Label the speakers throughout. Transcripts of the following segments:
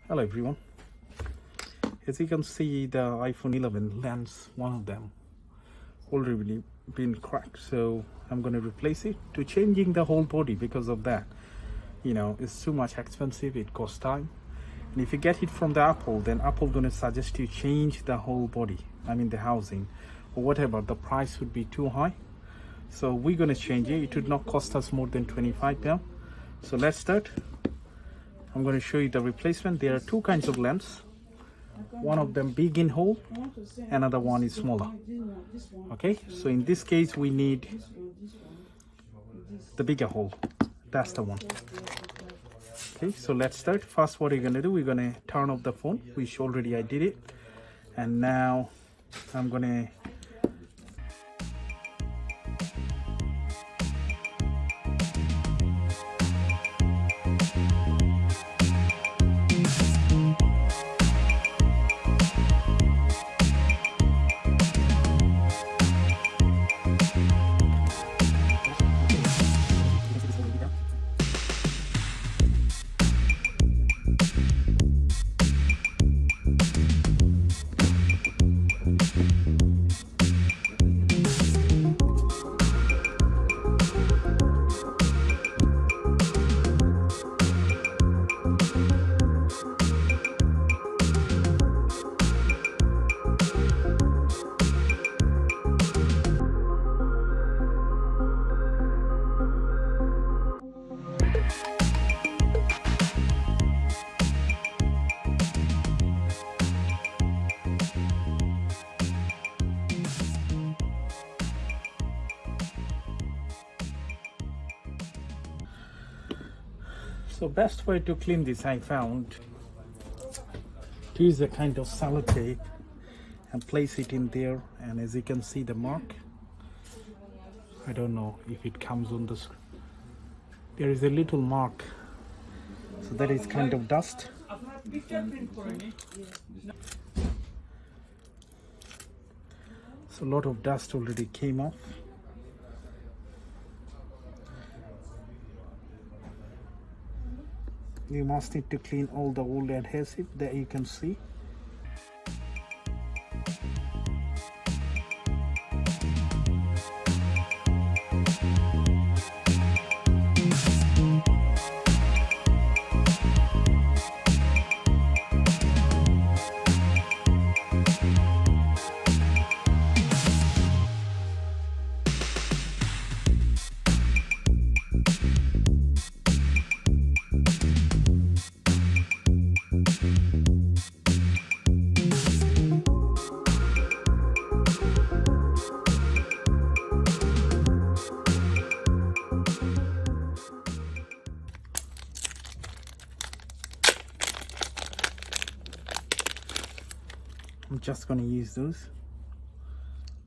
Speaker 1: Hello everyone. As you can see, the iPhone 11 lens, one of them, already been cracked, so I'm going to replace it. To changing the whole body, because of that, it's too much expensive, it costs time. And if you get it from the Apple, then Apple going to suggest you change the whole body, I mean the housing or whatever. The price would be too high, so we're going to change it. It would not cost us more than £25. So let's start. I'm going to show you the replacement. There are two kinds of lens. One of them big in hole, another one is smaller. Okay, so in this case we need the bigger hole. That's the one. Okay, so let's start. First, what you're going to do, we're going to turn off the phone, which already I did it. And now I'm going to So best way to clean this, I found, to use a kind of sellotape and place it in there, and as you can see the mark, I don't know if it comes on the screen. There is a little mark, so that is kind of dust. So a lot of dust already came off. You must need to clean all the old adhesive that you can see. I'm just going to use those,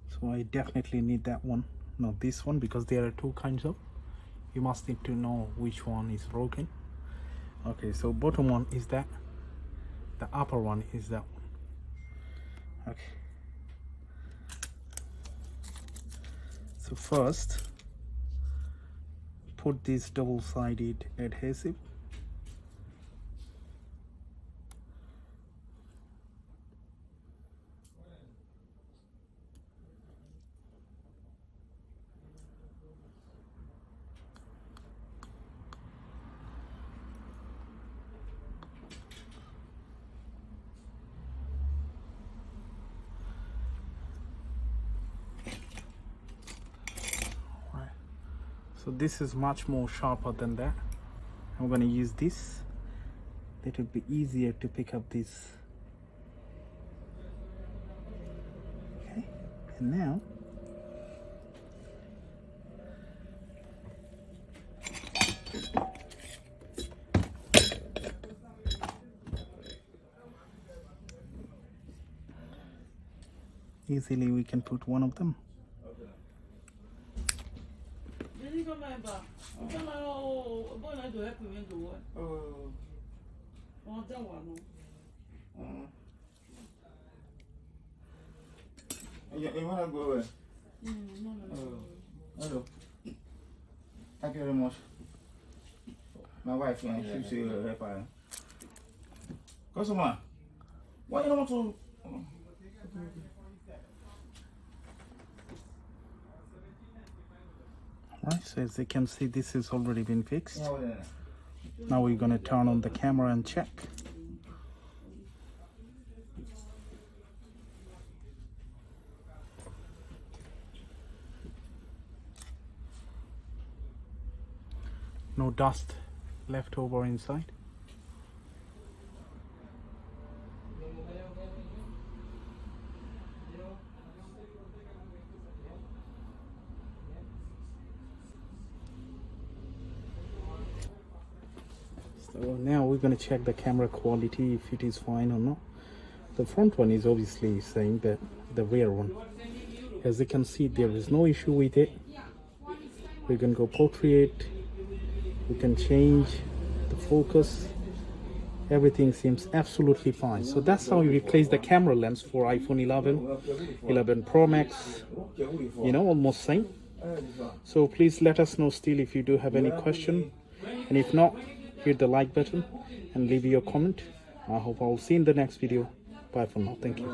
Speaker 1: so I definitely need that one, not this one, because there are two kinds of. You must need to know which one is broken. Okay, so bottom one is that, the upper one is that one. Okay, so first put this double-sided adhesive. So this is much more sharper than that. I'm going to use this. It will be easier to pick up this. Okay, and now easily we can put one of them.
Speaker 2: You want to go away? Hello. Thank you very much. My wife, she's here. Customer, why you don't want to?
Speaker 1: Right, so as you can see, this has already been fixed.
Speaker 2: Yeah, yeah.
Speaker 1: Now we're gonna turn on the camera and check. No dust left over inside. So now we're going to check the camera quality, if it is fine or not. The front one is obviously saying that the rear one. As you can see, there is no issue with it. We can go portrait. We can change the focus. Everything seems absolutely fine. So that's how you replace the camera lens for iPhone 11 Pro Max. You know, almost same. So please let us know still if you do have any question. And if not, hit the like button and leave your comment. I hope I'll see you in the next video. Bye for now. Thank you.